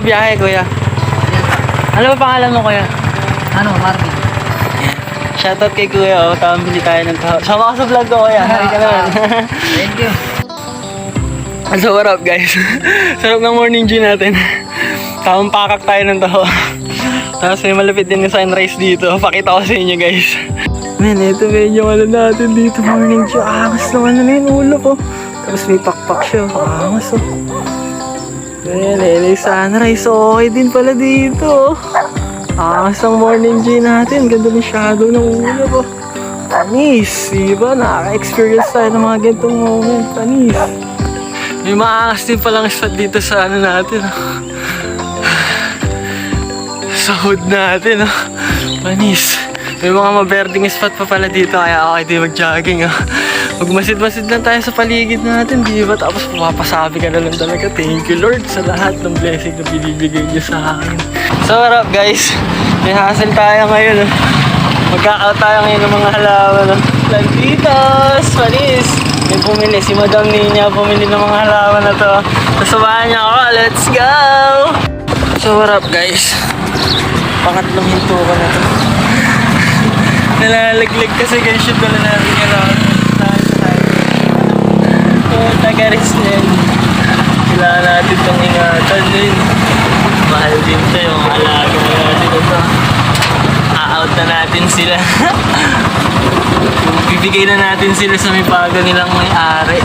Biyahe, kuya. Ano ba pangalan mo, kuya? Ano, Marvin? Shoutout kay kuya, oh. Tama, bili tayo ng taho. Sama ka sa vlog ko, kuya. Hari ka naman. Thank you. So, what up, guys? Sarap ng morning dew natin. Tamang pakak tayo ng taho. Tapos may malapit din yung sunrise dito. Pakita ko sa inyo, guys. Man, ito medyo ano natin dito. Morning dew. Angas naman na yung ulo ko. Tapos may pakpak siya. Angas, oh. Man, may sunrise. Okay din pala dito. Angas ang morning dew natin. Ganda ng shadow ng ulo ko. Panis. Diba? Nakaka-experience tayo ng mga ganitong moment. Panis. May maangas din palang spot dito sa ano natin. Sa hood natin. Panis. May mga maberding spot pa pala dito. Kaya okay di mag-jogging. Magmasid-masid lang tayo sa paligid natin. Diba? Tapos mapapasabi ka na lang talaga. Thank you Lord sa lahat ng blessing na binibigay niyo sa akin. So what up guys? May hassle tayo ngayon. Magka-out tayo ngayon ng mga halaman. Plantitos! Panis! May pumili, si Madam Nina pumili ng mga halaman na to. Sasamahan niya ako, let's go! So what up guys? Pangatlong hinto ko na to. Nalalaglag kasi guys yung dala natin yung taga-ris din. Kailangan natin itong ingatan din. Mahal din siya yung alaga natin ito. A-out na natin sila. Bibigay na natin sila sa may paga nilang may-ari.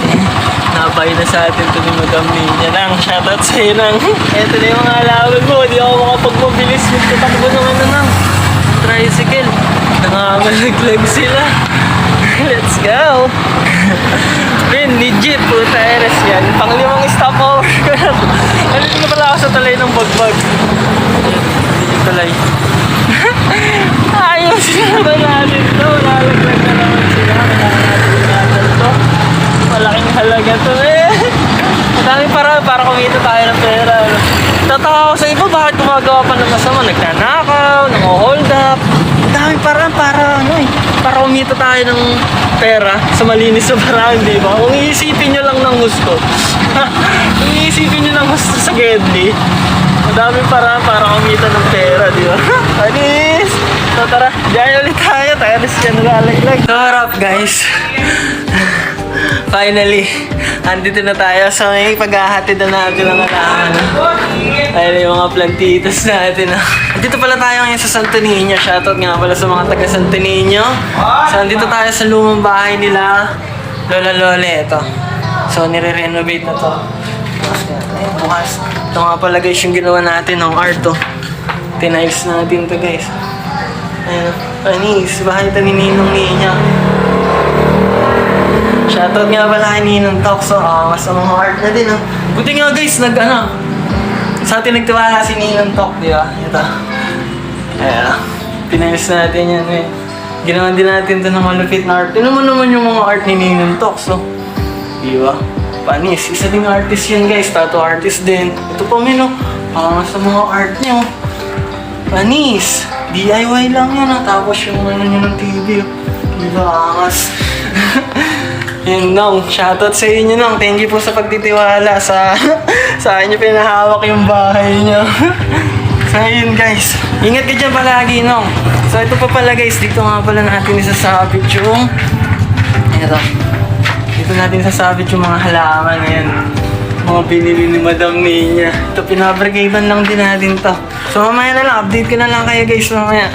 Napay na sa atin ito ni Madam Nina lang. Shoutout sa'yo nang. Ito na yung mga alaman mo. Di ako makapagmabilis. Magtatakbo naman na ng tricycle. Nangangalaglag sila. Let's go! Rin, legit po taeres yan. Panglimang stopover ko na. Nalito na pala ako sa talay ng bagbag. Legit talay. Ayos na natin ito. Lalaglag na naman sila. Kailangan natin ito. Malaking halaga ito eh. Madaming para kumita tayo ng pera. Tataka ako sa iba, bakit gumagawa pa ng masama? Nagnanakaw, nang-hold up. Madaming paraan para kumita tayo ng pera sa malinis na paraan, di ba? Kung iisipin nyo lang ng gusto. Kung iisipin nyo ng gusto sa Gedli, madaming paraan para kumita ng pera, di ba? Anis! So tara, diyan ulit tayo. Tayo yan nalalaglag. So harap guys. Finally, andito na tayo sa may paghahatid na natin ang alaman. Ayun yung mga plantitos natin. Andito pala tayo ngayon sa Santo Niño. Shoutout nga pala sa mga taga Santo Niño. So andito tayo sa lumang bahay nila. Lola Lole, ito. So nire-renovate na to. Bukas. Ito nga pala guys yung ginawa natin ng art to. Tiniles natin to guys. Ayun. Panis. Bahay ito ni Ninong Niña. Shoutout nga pala kay Ninong Tokso. Mas mga art na din. Buti nga guys, sa atin nagtiwala si Ninong Tok, di ba? Ito. Ayan. Tiniles natin yan eh. Ginawa din natin ito ng malupit na art. Tignan mo naman yung mga art ni Ninong Tokso. Di ba? Panis. Isa ding artist yan guys. Tattoo artist din. Ito pa Mino. Sa mga art niyo. Panis. DIY lang yan tapos yung ano nyo ng TV. Di ba? Angas. Yun Nong, shoutout sa inyo Nong. Thank you po sa pagtitiwala sa akin yung pinahawak yung bahay nyo. So yun guys, ingat ka dyan palagi Nong. So ito pa pala guys, dito nga pala natin isasabit yung dito natin isasabit yung mga halaman yan. Mga binili ni Madam Nina. Ito pinabrigadan lang din natin to. So mamaya na lang, update ko na lang kayo guys mamaya.